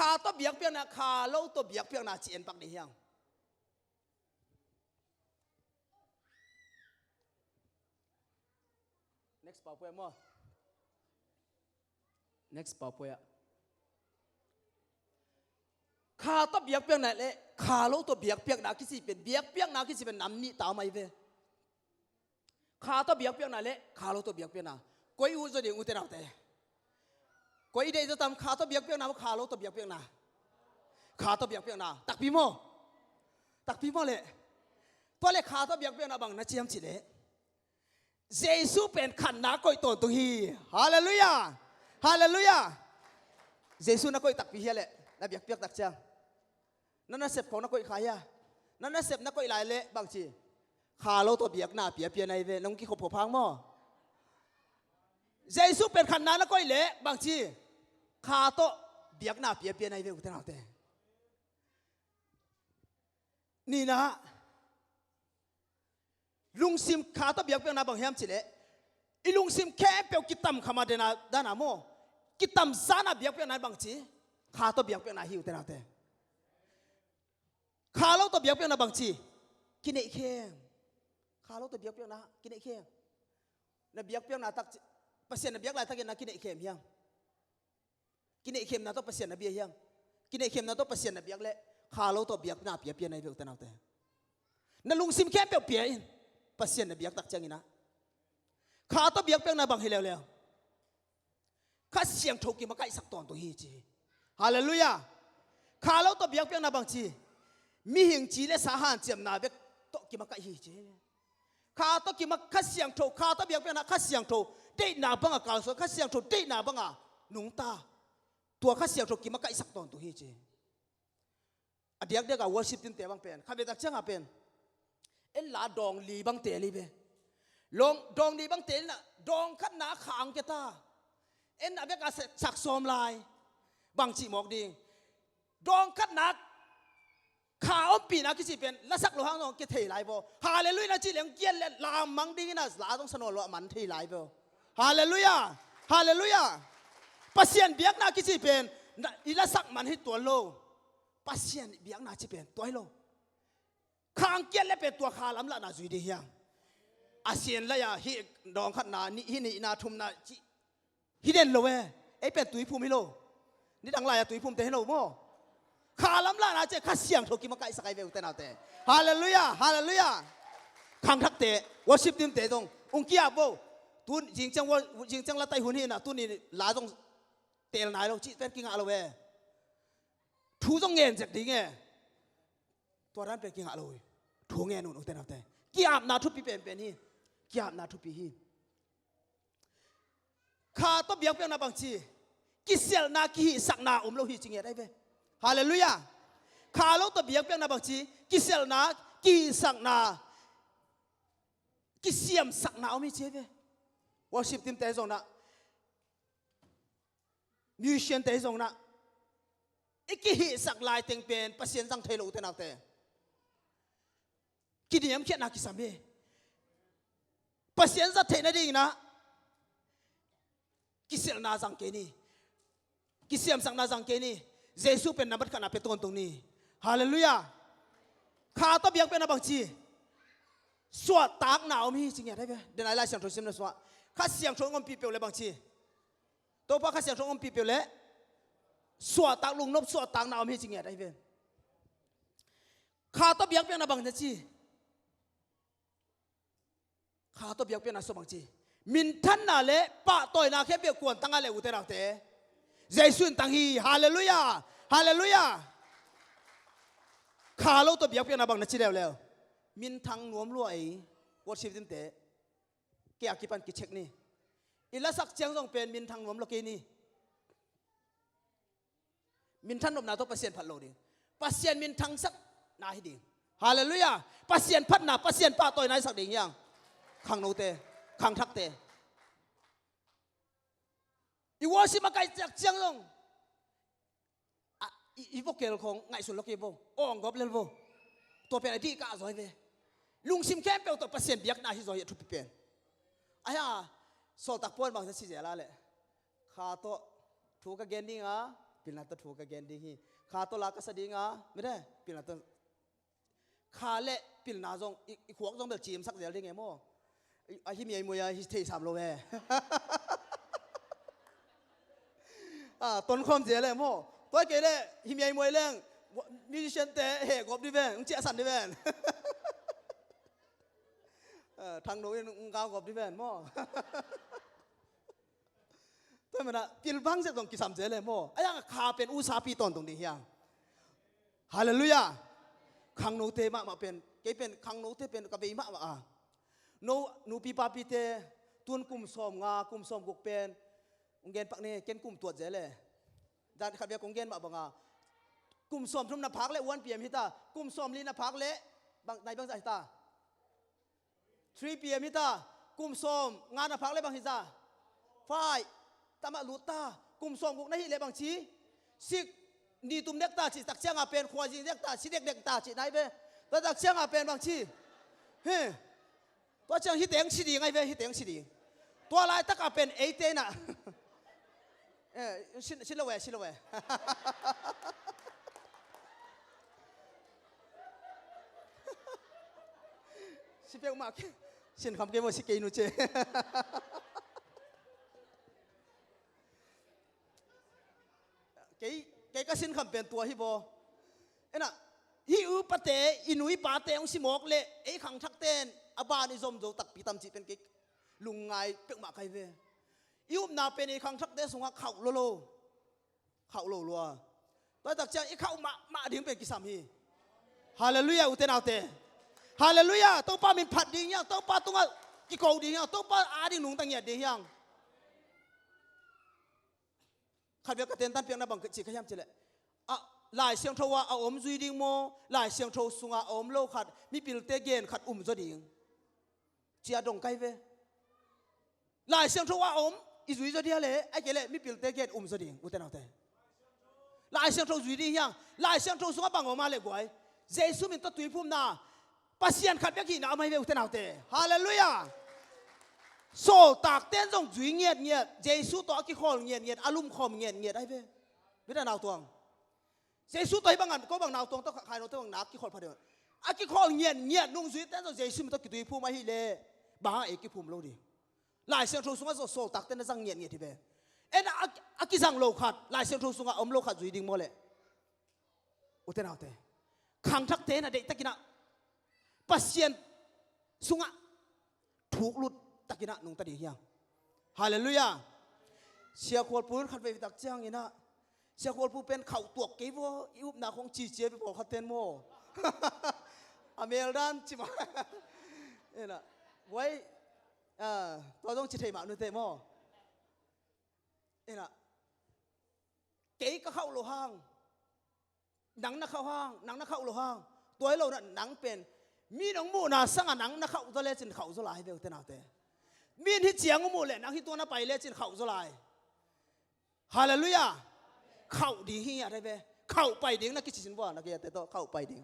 าตัวเบียกเปียกนะขาเล่าตัวเบียกเปียกนะจีนปักดียัง next ป่าวเพื่อนมั่ว next ป่าวเพื่อนขาตัวเบียกเปียกนะเละขาเล่าตัวเบียกเปียกนะคิดสิเป็นเบียกเปียกนะคิดสิเป็นน้ำนี่ตามไม่เว้ขาตัวเบียกเปียกนะเละขาเล่าตัวเบียกเปียกนะก้อยอูจะเดี๋ยวอูเตนาเตก้อยเดี๋ยวจะทำขาตัวเบียกเปียกนะขาเล่าตัวเบียกเปียกนะขาตัวเบียกเปียกนะตักพี่โมเลยตัวเล็กขาตัวเบียกเปียกนะบังนะเจียมจิเละเยซูเป็นขันนักก้อยตัวตุฮีฮาเลลูยาฮาเลลูยาเยซูนักก้อยตักพี่เฮเละนับเบียกเปียกตักเจียงนั่นน่ะเสพของนักก้อยขายะนั่นน่ะเสพนักก้อยลายเละบางทีขาเล่าตัวเบียกหน้าเปียในเวน้องกี่ขบหัวพังมั่วเยซูเป็นขันนักก้อยเละบางทีขาโตเบียกหน้าเปียในเวอุตนาเตนี่นะลุงซิมขาตะเบียกเปียนาบางแฮมจิเลอีลุงซิมแค่เปียวกิตำขมาเดนาดานาโมกิตำซานาเบียกเปียนาบางจีขาตะเบียกเปียนาหิวเตนาเตขาเราตะเบียกเปียนาบางจีกินเอเข้มขาเราตะเบียกเปียนากินเอเข้มนาเบียกเปียนาตักเปอร์เซ็นต์นาเบียกลายตักกินนากินเอเข้มยังกินเอเข้มนาต้องเปอร์เซ็นต์นาเบียยังกินเอเข้มนาต้องเปอร์เซ็นต์นาเบียกเละขาเราตะเบียกนาเปียในเวอุตนาเตนั่นลุงซิมแค่เปียเปอร์เซ็นต์เบียกตักจังอินะขาตัวเบียกเปียกนาบังเฮเลวเลวข้าเสียงถูกกินมาใกล้สักตอนตัวฮีจีฮาเลลูยาขาเราตัวเบียกเปียกนาบังจีมีหิงจีและสาหันเจียมนาเบียกตัวกินมาใกล้ฮีจีขาตัวกินมาข้าเสียงถูกขาตัวเบียกเปียกนาข้าเสียงถูกได้นาบังอ่ะกาลสข้าเสียงถูกได้นาบังอ่ะหนุ่งตาตัวข้าเสียงถูกกินมาใกล้สักตอนตัวฮีจีอเดียกเดียกกับวอร์ชิปตินเตะบังเป็นข้าเบียตักจังอ่ะเป็นเอ็นลาดองลีบังเตลีเบลงดองลีบังเตลน่ะดองขันหนาขางเกตาเอ็นอาเบกาสักซอมลายบางจีหมอกดิงดองขันหนาขาอมปีนักกิจเป็นและสักโลหะน้องเกตเทลายโบฮาเลลูยาจีเหลียงเกียนและลามมังดิงน่ะลาต้องสนอลมันเทลายโบฮาเลลูยาฮาเลลูยาปัสเซียนเบียกนักกิจเป็นอีละสักมันให้ตัวโลปัสเซียนเบียกนักกิจเป็นตัวให้โลข้างเกียนและเป็นตัวขาลำละนาจุยดีเฮียอาเซียนละยาฮิดองขัดนานี่ฮินี่นาทุมนาจิฮิเด่นโลเวไอเป็นตุยภูมิโลนี่ดังไรอะตุยภูมิเตให้โลโมขาลำละนาเจ้าข้าเสียงถูกกินมาไก่สกายเวลเตนาเตฮาเลลูยาฮาเลลูยาข้างทักเตวอชิปดิมเตตรงองค์กี้อาโบตุนยิงจังว่ายิงจังละไตหุ่นหินนะตุนนี่ลาตรงเตลนายเราจิเป็นกิงอาโลเวทูต้องเงินจากดีเงตัวนั้นเป็นกิงอาโลเวทูเงินนู่นเตนาเตกี้อาบนาทุบปีเป็นนี่กี้อาบนาทุบปีหินข้าต้องเบียกเปียกนาบางทีกิเซลนากิสักนาโลหิจริงได้เว้ฮาเลลูยาข้าเราต้องเบียกเปียกนาบางทีกิเซลนากิสักนากิเสียมสักนาไม่เจ๊เว้วอร์ชิปทีมเตะส่งนะมิวสิชเตะส่งนะอีกกี่สักลายเต็งเป็นปัสเซียนสังเทโลเตนาเตกินยามเขียนนักกิสามเบปัสเซียนสักเทนดิ่งนะกิเซลนาสังเกนีกิเซียมสังนาสังเกนีเยซูเป็นนับขันอาเปตนตรงนี้ฮาเลลูยาข้าต้องเบียกเป็นนับบางทีสวดตากหนาวมีจริงไงได้ไหมเดี๋ยวไหนไล่เสียงโทรศัพท์นะสวดข้าเสียงโทรศัพท์ปีเปลวเลยบางทีตัวพ่อข้าเสียงโทรศัพท์ปีเปลวเลยสวดตากลุงนบสวดตากหนาวมีจริงไงได้ไหมข้าต้องเบียกเป็นนับบางทีข้าต้องเบียกเป็นนับบางทีมินทันนาเล่ปะต่อยนาแค่เบียกกวนตั้งอะไรอุตระเตะเยซูตั้งฮีฮาเลลูยาฮาเลลูยาข้าเราต้องเบียกเป็นนับบางทีแล้วมินทังนวมรวยวัดชีวิตเตะเกี่ยกิปันกิเช็คนี่อิละสักเจียงต้องเป็นมินทังนวมโลกีนี่มินทันนมนาต้องเปอร์เซ็นต์พัดโลดิเปอร์เซ็นต์มินทังสักนาให้ดีฮาเลลูยาเปอร์เซ็นต์พัดนาเปอร์เซ็นต์ป้าต่อยนายสักดิ่งยังขังโนเตขังทักเต อีวอสิมาไกจากเจียงลงอีพวกเกลของไงสุดล็อกอีโบอ่องกอบเลนโบตัวเป็นไอที่ก้าซอยเวลุงซิมแค่เปลตัวเปอร์เซ็นต์เบียกนาที่ซอยทุบเป็นไอ้ห่าโซตักปวนบางสิ่งเสียละเลยข้าตัวถูกกับเกนดิ้งอ่ะเป็นนัดตัวถูกกับเกนดิ้งฮีข้าตัวลักกษัตริย์อ่ะไม่ได้เป็นนัดตัวข้าเละเป็นนาจงอีขวกจงแบบจีมสักเดียวได้ไงโม่ไอ้ที่มีไอ้มวยที่เทสามโลเวต้นความเสียเลยโม่ตัวเกล้ที่มีไอ้มวยเรื่องมิวสิชนเตะเหกบดิเวนเจ้าสันดิเวนทางโน้นก้าวกบดิเวนโม่ตัวมันอะพิลบังเสร็จตรงกิสามเจเลยโม่ไอ้ยังข้าเป็นอุซาปีตอนตรงนี้ยังฮาเลลูยาขังโนเตมาเป็นเกเป็นขังโนเตเป็นกับเบมาโนนูปีปาปีเตตุนกุมสอมงากุมสอมกุกเป็นองเกนปักเนี่ยเกนกุมตัวเจเลยด้านขับเบียกองเกนมาบังกุมสอมทุ่มนับพักเละวันเปียมฮิตากุมสอมลีนับพักเละบางในบางใจฮิตา3 PMฮิตากุมสอมงานนับพักเละบางฮิตา5ตามาลูตากุมสอมกุกในฮิเละบางชี6นี่ตุ่มเด็กตาชีตักเชียงอาเป็นควายจิงเด็กตาชีเด็กตาชีไหนเบ้แต่ตักเชียงอาเป็นบางชีเฮ้ตัวเชียงฮิตเตียงชีดีไงเบ้ฮิตเตียงชีดีตัวลายตักอาเป็น8 เตน่ะชิลเวชิเปียกมากชินคำเกี่ยวกับสิเกย์นุเจเกย์ก็ชินคำเป็นตัวฮิโบน่ะฮิอุปเตอินุยปาเตองสิมอกเละไอ้ขังทักเต้นอบานิซอมโจตักปีตำจีเป็นเกย์ลุงไงเปียกมากใครเวยุบนาเป็นไอ้ขังทักเต้สงฆ์เขาโลลัวตัวตักเจ้าไอ้เขามาดิ้งเป็นกิสามีฮาเลลูยาอุเทนเอาเตฮาเลลูยาต้องป้ามินผัดดิ้งยังต้องป้าต้องกิโกดิ้งยังต้องป้าอาดิ้งหนุ่งตั้งเหยียดดิ้งยังขัดเบียกเต้นตันเปียงนาบังจิขยำเจเลยหลายเสียงโทว่าเอาอมจุยดิ้งโมหลายเสียงโทสุงอาอมโลขัดมีปิลเตเกนขัดจะดิ้งเจียดงไกเวหลายเสียงโทว่าอมอีจุยจะเดียเลยไอ้เกล้มีปิลเตเกนจะดิ้งอุเทนเอาเตหลายเสียงโทจุยดิ้งยังหลายเสียงโทสุงอาบังออกมาเลยกวยเจสุมินตัดตุยพุ่มนาปัสยันขัดเบียกี่นาไม่เวอุเทนเอาเตฮาเลลูยาโซตากเต้นจงจุยเงียดเจสุตัวกิคอลเงียดอารมณ์คอมเงียดได้เวไม่ได้นาวตวงเจสุตัวให้บางอันก็บางนาวตวงต้องขายนาวตวงนักกิคอลพอดีอากิคอลเงียดนุ่งจุยเต้นจงเจสุมินตัดกิตุยพุ่มมาฮิเลบ้าเอกิพุ่มโลดีหลายเสียงโทสุงอาโซตากเต้นจังเงียดที่เวอากิจังโลขัดหลายเสียงโทสุงอาอมโลขัดจุยดิ้งโมเลอุเทนเอาเตขังทักเต้นอะเด็กตะกินะปัสยันสุงะถูกหลุดตะกินะนุ่งตะดีเฮียงฮาเลลูยาเสียขวดปูนขัดไปตักเจียงอีน่ะเสียขวดปูเป็นเข่าตัวเก็บว่ายุบหน้าของจีเจียไปบอกขัดเต้นโมอเมริกันจิมาเนี่ยนะไว้ตัวต้องจิตให้มาหนุ่มเตะโมเนี่ยนะเก๋ก็เข้าโลห้างหนังนักเข้าห้างหนังนักเข้าโลห้างตัวให้เราน่ะหนังเป็นมีน้องมูน่ะสังหนังนักเข้าตัวเล่จินเข้าสุลายเบลเตนาเตมีที่เจียงมูเลยนักที่ตัวน่ะไปเล่จินเข้าสุลายฮาเลลูยาเข้าดีเฮียได้เบเข้าไปดิ้งนักกิจสินบ่นักเกียรติโตเข้าไปดิ้ง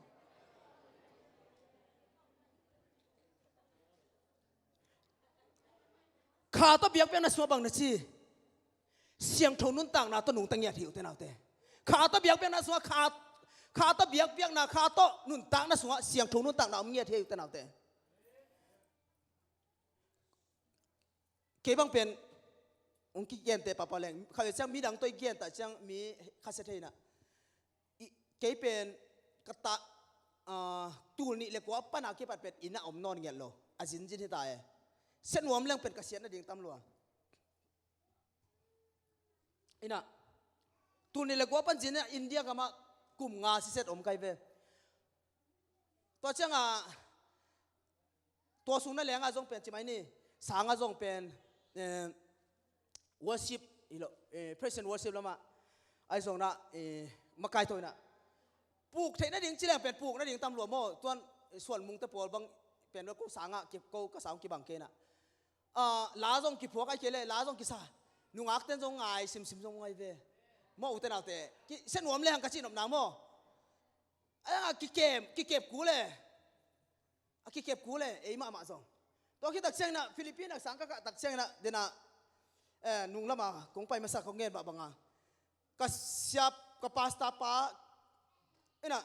ข้าตัวเบียกเป็นนักสวบังนักชีเสียงโทนุนต่างนาตัวหนุ่งตั้งเหยียดหิวเตนาเตข้าตัวเบียกเป็นนักสวข้าตัวเบียกนาข้าตัวนุ่นต่างนักสวเสียงโทนุนต่างนาเหยียดหิวเตนาเตเก็บังเป็นองค์กิเกียนเตปะปะแรงเขาจะมีดังตัวเกียนแต่จังมีคาเซเทน่ะเก็เป็นกระตะตูนี่เรียกว่าปัญหาเก็บเป็นอินะอมนอนเงี้ยโลอาจินจินที่ตายเส้นหัวมันเรื่องเป็นกระเสียนนั่นเองตำรวจอินะตูนี่เรียกว่าปัญจินเนี่ยอินเดียกับมากลุ่มงาสิเซตอมไกเวตัวจังตัวสูงนั่นแหละงาจงเป็นใช่ไหมนี่สางาจงเป็นworship อีโลpresent worship แล้วมาไอ้ส่งนะมาไกลตัวน่ะปลูกเทนั่นเองจีแรงเป็นปลูกนั่นเองตำรวจโม่ตัวส่วนมุงตะปวดบางเป็นว่ากูสางะเก็บกูก็สางกี่บังเกน่ะลาจงกี่ผัวไอ้เกล้ลาจงกี่ซา nung ak ten zong ngai sim zong ngai ve mo uten autte ki sen wom le hang ka chi nom na mo a ki kem ku le a ki kep ku le e ma zong to ki tak chang na Philippines sang ka tak chang na dena nung lama kong pai masa kong ngen ba banga ka siap ka pasta pa ina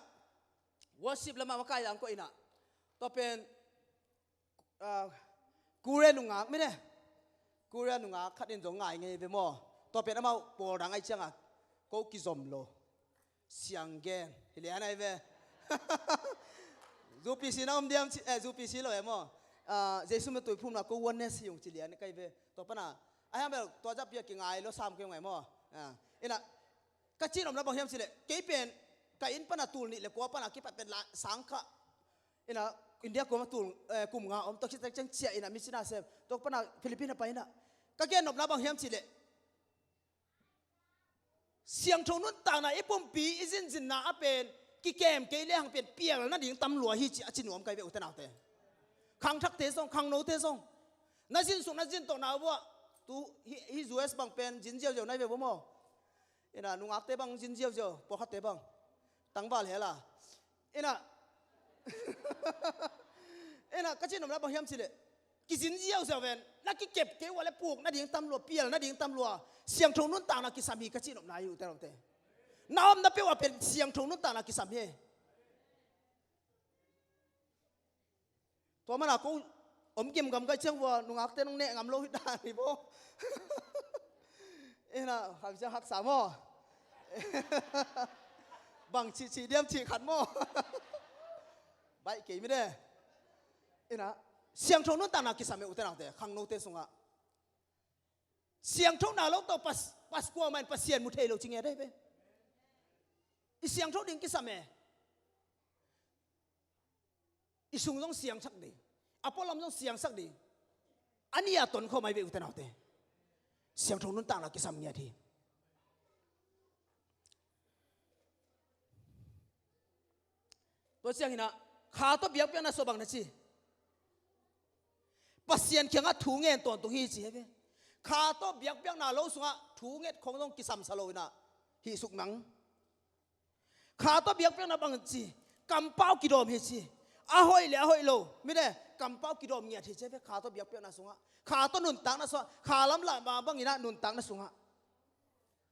worship lama makai ang ko ina to pen kure nunga mene kure nunga khatin zong ngai ngai be mo to pen amau por dang ai changa ko ki zom lo siang gen hile anai ve zu pi si na diam zu pi si lo emo jesu me toi phum na ko oneness yung chilian kai ve to pana ai ham to ja pia ki ngai lo sam ke ngai mo ina ka chi nom na bang hiam chile ke pen ka in pana tul ni le ko pana ki pa pen la sang kha ina India ko ma tul kum nga om to chi tak chang chia ina mi sina sem to pana Philippines pa ina ka gen nom na bang hiam chile siang thong nun ta na ipum pi izin jin na apen ki kem ke le hang pen pial na ding tam lua hi chi achin nom kai ve utana te khang thak te song khang no te song na jin sung na jin to na wa tu hi US bang pen jin jiao jiao nai ve bo mo ina nung ak te bang jin jiao jiao po khat te bang tang ba le la ina ena ka chin nom na bang hiam chile ki jin jiao jiao ven na ki kep ke wala puk na ding tam lua pial na ding tam lua siang thong nun ta na ki sami ka chin nom na yu te rom te naom na pe wa pen siang thong nun ta na ki sam he to mana ko om kim gam ka chang wa nung ak te nung ne ngam lo hi da ni bo ena hak ja hak sa mo bang chi diam chi khat mo bai ke mi de ena siang thong nun ta na ki sam he u te na te khang no te sunga siang thong na lo to pas kwa man pasien mu thei lo ching e de be i siang thong ding ki sam he i sung jong siang sak di apolom jong siang sak di ania ton kho mai ve u te na te siang thong nun ta na ki sam nya thi to siang ina kha to biak biak na so bang na chi pasien khyanga thu ngen ton tu hi chi he kha to biak biak na lo sunga thu nget khong dong ki sam salo ina hi suk nang kha to biak biak na bang chi kam pau ki dom hi chi a hoi lo mi de kam pau ki dom nya thi che ve kha to biak biak na sunga kha to nun tang na so kha lam la ma bang ina nun tang na sunga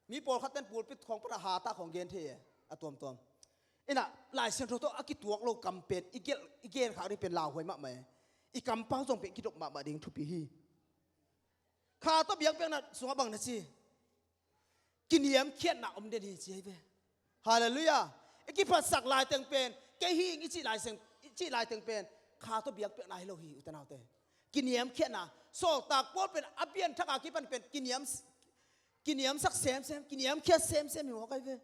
mi por khaten pul pit khong pra ha ta khong gen the atom tom ina lai siang to aki tuak lo kam pet igel kha ri pen la hoi ma mai i kam pau jong pe ki dok ma ding thu pi hi kha to biak biak na sunga bang na chi kiniam khiat na om de hi chi ve hallelujah ki phat sak lai teng pen ke hi ngi chi lai seng chi lai teng pen kha to biak biak na hi lo hi utanaw te kiniam khiat na so tak pol pen apian thaka ki pan pen kiniam sak sem kiniam khiat sem mi ho kai ve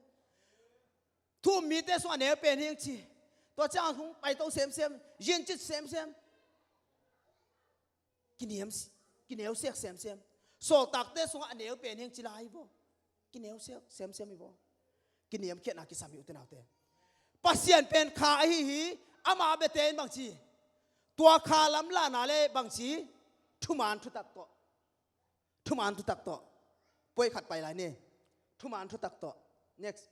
thu mi te so ne pen hing chi to chang hung pai to sem yin chit sem kineu sek sem so tak te so ne pen hing chi lai bo kineu sek sem mi bo kiniam khiat na ki sami utanaw te pasien pen kha hi ama be ten bang chi tua kha lam la na le bang chi thuman thu tak to poi khat pai lai ne thuman thu tak to next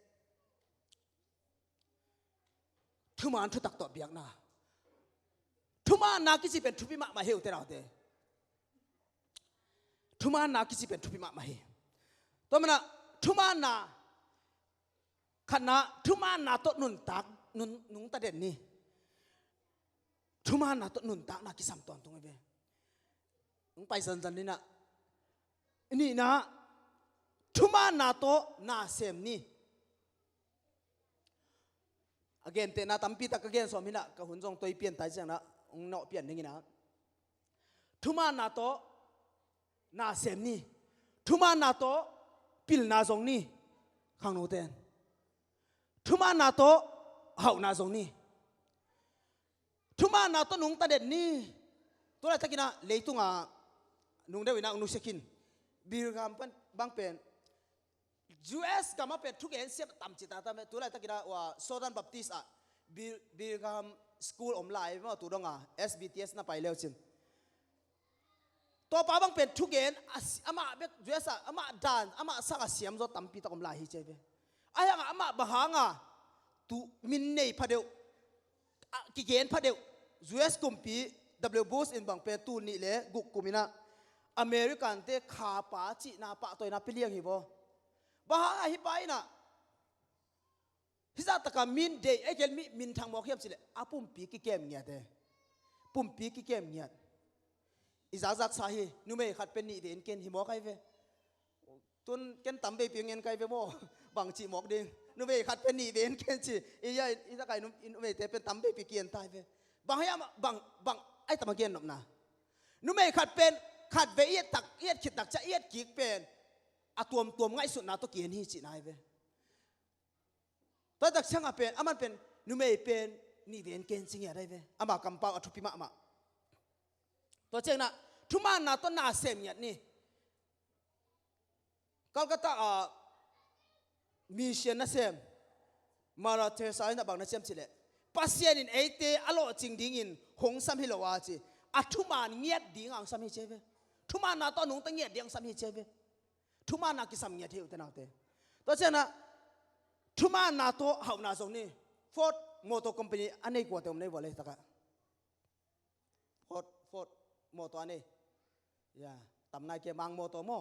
thuman thu tak to biak na thuman na ki chi pen thupi ma heu te raw te thuman na ki chi pen thupi ma he to mana thuman na khana thuman na to nun tak nung ta den ni thuman na to nun tak na ki sam ton tung be nung pai san ni na thuman na to na sem ni again te na tampi tak again so mina ka hun jong toi pian tai chang na ong no pian ningi na thuman na to na sem ni thuman na to pil na jong ni khang no ten thuman na to hau na jong ni thuman na to nung ta den ni to la takina leitunga nung de wina unu sekin birgam pan bang pen US kama pe thuk en siap tam chita ta me tulai takira wa Southern Baptist a Birgham school om lai ma tu donga SBTS na pai leo chin ตัวป้าบังเป็นทุกเกณฑ์อามาเบกเวสอามาดานอามาสักเสียมจอตั้มปีตะกมลายฮิเจเวไอ้ยังอามาบหางอ่ะตูมินเนยพะเดียวกิเกณฑ์พะเดียวเวสกุมปี W Bush อินบังเป็นตูนี่เลยกุกกุมินะอเมริกันเตะขาป้าจีนาป้าตัวน่าเปลี่ยนหิบบหางอ่ะฮิไปน่ะฮิซาตะกามินเดย์ไอ้เกลมินทางมอเข้มสิเลยอาปุ่มปีกิเกมเงียดเด้ปุ่มปีกิเกมเงียดอิจาจักสาฮีนุ่มเอขัดเป็นนี่เด่นเกณฑ์หิมอใครเวตุนเกณฑ์ต่ำไปเพียงเงินใครเวโมบังจีหมอกดิ่งนุ่มเอขัดเป็นนี่เด่นเกณฑ์จีอียอีสักไก่นุ่มเอแต่เป็นต่ำไปปีเกียนตายเวบังให้บังไอ้ตะมาเกียนหนบนานุ่มเอขัดเป็นขัดเวเอียดตักเอียดขิดตักจะเอียดกิกเป็นอะตัวง่ายสุดนาตัวเกียนฮีจีนายเวตัวตักช่างอะเป็นมันเป็นนุ่มเอเป็นนี่เด่นเกณฑ์จริงอะไรเวมากำเปาทุพิมาตัวเจ้าน่ะทุกมันน่ะต้นน่าเสียมเนี่ยนี่ก็ตามิเชียนน่ะเสียมมาราเทสายน่ะบางน่ะเสียมสิเลยปัสเซียนินเอเตอโลจริงดิ่งอินหงสัมฮิโลวาจีทุกมันเงียดดิ่งอังสัมฮิเจเวทุกมันน่ะต้นหนุ่งตั้งเงียดดิ่งสัมฮิเจเวทุกมันน่ะกิสัมเงียดเที่ยวแต่นาเตตัวเจ้าน่ะทุกมันน่ะตัวเฮาน่ะส่งนี่ฟอร์ดมอเตอร์คอมพานีอันนี้กว่าเต็มในวันเลยตะกะฟอร์ดโมโตอันนี้ยาตำนายเกี่ยมังโมโตโม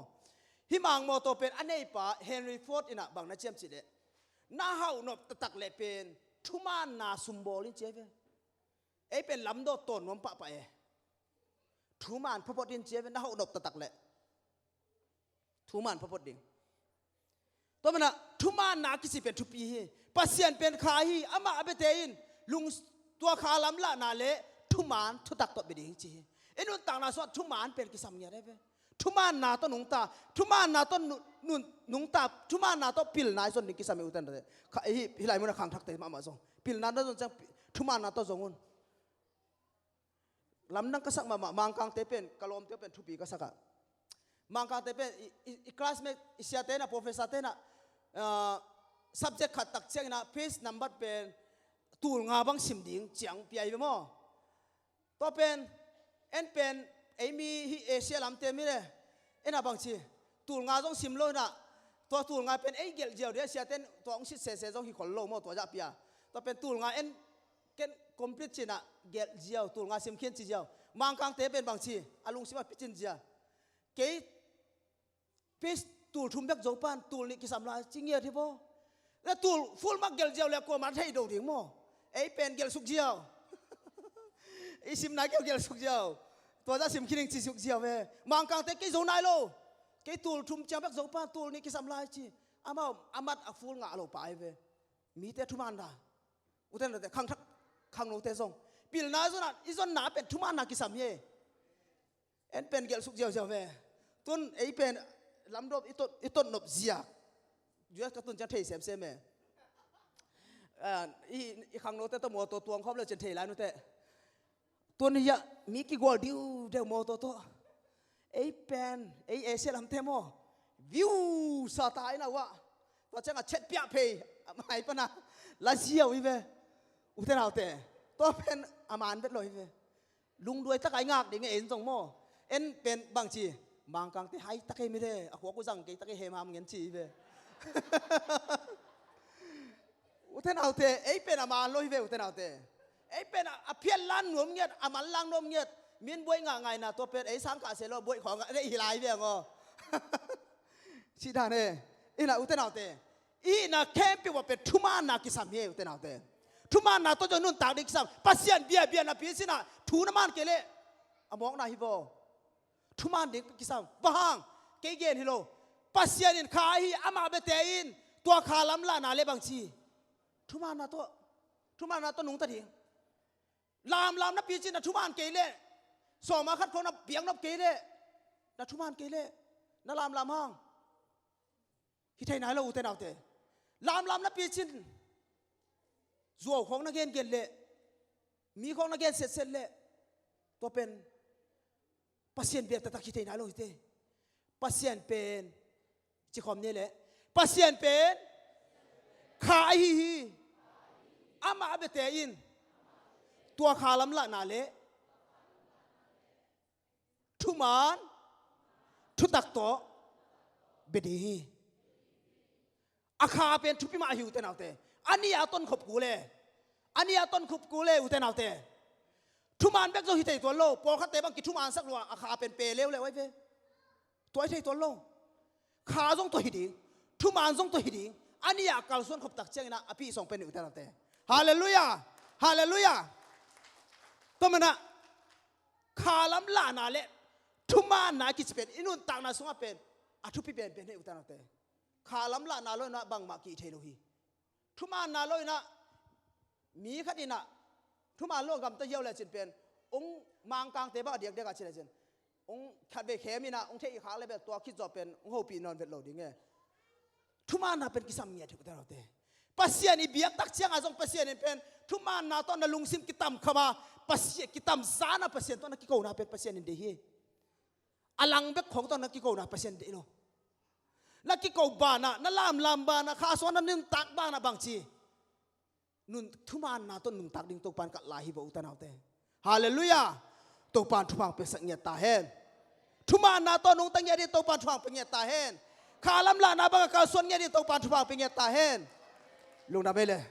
ฮิมังโมโตเป็นอันนี้ป่ะเฮนรี่ฟอร์ดอินะบางนักเชื่อมสิเดน่าเฮาหนบตักเละเป็นทุมานาซุมโบลินเจเวเป็นลำโดต้นวมปะไปทุมานพระพุทธดินเจเวน่าเฮาหนบตักเละทุมานพระพุทธดินตัวมันน่ะทุมานาคิสิเป็นทุปีปัสเซียนเป็นขาฮีอามาอเบเตอินลุงตัวขาลำละนาเละทุมานทุตักตบไปดิ่งจีนุนต่างนาสวดทุมานเป็นกิสามเนี่ยได้ไหมทุมานนาต้นนุงตาทุมานนาต้นนุงตาทุมานนาต้นปิลนายส่วนนี้กิสามีอุตันเลยฮิไลมุนขังทักเตะมาส่งปิลนาต้นจังทุมานนาต้นส่งคนลำนังก็สักมามังคังเตเป็นกะลมเตเป็นทุปีก็สักมังคังเตเป็นอีคลาสเมทอิสยาเตนะโปรเฟสเซอร์เตนะ subject ขัดตักเชียงนะ page number เป็นตูงาบังสิมดิ่งจังปีไอเบมอตัวเป็นเป็นมีเอเชียลำเต็มเลยน่ะบางทีตูงาต้องซิมโลน่ะตัวตูงาเป็นเกลเจียวเดียเชียเต้นตัวองค์เสียต้องหิขนโลมตัวจับยาตัวเป็นตูงาเกนคอมพลีทน่ะเกลเจียวตูงาซิมเขียนจีเจียวมังคังเตเป็นบางทีอาลุงสิมาพิจินเจียเกยพิสตูทุ่มยักษ์โจปันตูนี่กิสามลายจริงเงี้ยที่พ่อแล้วตูฟูลมักเกลเจียวแล้วกลัวมันให้ดูดิ่งมั้งเป็นเกลสุกเจียวซิมนายเกลสุกเจียวตัวจะสิมคิดจีสุกเจียวเว้มังคังเตกิโจนายโลกิตูทุ่มเจ้ายักษ์โจปันตูนี่กิสามลายจีอามัดฟูลงาโลไปเว้มีแต่ทุมันดาอุตส่าห์แต่ขังโลเตซงปิลนาส่วนนั้นอีส่วนหนาเป็นทุมันนากิสามเย่เป็นเกลสุกเจียวเจ้าเว้ตุนเป็นลำดบอีต้นนบเสียอยู่กับตุนจะเทเสียมเสียมอีขังโลเตตัวหมอตัวเขาเลยจะเทไรนู่นเตตัวนี้ยะมีกี่กว่าดิวเดี๋ยวหมอตัวเป็นเอเชียลำเทมอวิวสาตายนะวะตัวจังก็เช็ดเปียเพย์ไม่ปะนะลาเซียวอีเวอุตส่าห์เตตัวเป็นอามานเป็นเลยอีเวลุงด้วยตะไคร้งากเดี๋ยวเอ็นส่งหม้อเป็นบางทีบางครั้งที่ให้ตะไคร้ไม่ได้หัวกูสั่งกี่ตะไคร้เฮมามเงินชีอีเวอุตส่าห์เตเป็นอามานเลยอีเวอุตส่าห์เตเป็นเพี้ยนล้านหนุ่มเงียดอามันล้างนมเงียดมีนบวยง่ายนะตัวเป็นสังกัดเสร็จแล้วบวยของได้อีไลเวียงอ๋อชิดาเนี่ยน่ะอุตส่าห์เตน่ะแค่เป็นว่าเป็นทุมานากิสามเย่อุตส่าห์เตทุมานาตัวจะนุ่นตากดิกซ้ำปัสเซียนเบียนะพี่สินะทูน้ำมันเกลี่ยมองนาฮิโบทุมันดิกกิซ้ำบ้างเกย์เกนฮิโลปัสเซียนินขาฮีอามาเบเตอินตัวขาลำละนาเลบังชีทุมันนาตัวนุ่งตะดิ่งลามนับพี่สินะทุมันเกลี่ยสองมาคัดคนนับเบียงนับเกลี่ยนะทุมันเกลี่ยนะลามห้างที่ไทยไหนเราอุตส่าห์เตลามนับพี่สินจั่วของนักเรียนเละมีของนักเรียนเสร็จเละตัวเป็นปัสเซียนเบียดตะคิดไหนเราเตปัสเซียนเป็นจีคอมนี่แหละปัสเซียนเป็นขาฮีอามาเบเตอินตัวขาลำละนาเละทุมาน ทุตักโตเบดีอาคาเป็นทุพิมาหิวเตนเอาเตอันนี้อาต้นขบกูเลยอันนี้อาต้นขบกูเลยอุเตนเอาเตทุมานแบกโจหิเตตัวโลปอคัตเตบังกิทุมานสักลัวอาคาเป็นเปเลวเลยไว้เพ่ตัวเตตัวโลขาจงตัวหิดิทุมานจงตัวหิดิอันนี้อาการส่วนขบตักเจ้านะอภิส่งเป็นอุเตนเอาเตฮาเลลูยาฮาเลลูยาตัวมันนะขาล้ำลานาเละทุมานนากิจเป็นอินุนต่างนาสงเป็นอาทุพิเป็นให้อุตานเอาเตขาล้ำลานาลอยนะบังมากีเทโลฮีทุมานนาลอยนะมีขัดินะทุมานโลกำตะเยี่ยวเลยจินเป็นองมังกางเตบ้าเดียกเดียกอาชิเลจินองขัดเบเขมีนะองเทอีขาเลยแบบตัวคิดจบเป็นองโฮปีนอนเป็นโลดิ้งเงทุมานนาเป็นกิสามีที่อุตานเอาเตปัสเซียนอีเบียกตักเชียงอาจงปัสเซียนเป็นทุมานนาตอนนั้นลุงซิมกิตามขมาปัสเซียกิตามซานาปัสเซียนตอนนั้นกิโกนาเป็นปัสเซียนอินเดียอลังเบกของตอนนั้นกิโกนาปัสเซียนเดโลนักกิโกบานะนั่นลามบานะข้าสวนนั้นนึงตักบานะบางจีนุนทุมานนาต้นนุนตักดิ่งตกปานกัดลาฮิบอุตานเอาเตฮาเลลูยาตกปานทุมังเป็นสังเกตตาเห็นทุมานนาต้นนุงตั้งเยดีตกปานทุมังเป็นเงตตาเห็นข้าลำลานาบางข้าสวนเยดีตกปานทุมังเป็นเงตตาเห็นลุงนาเบเลย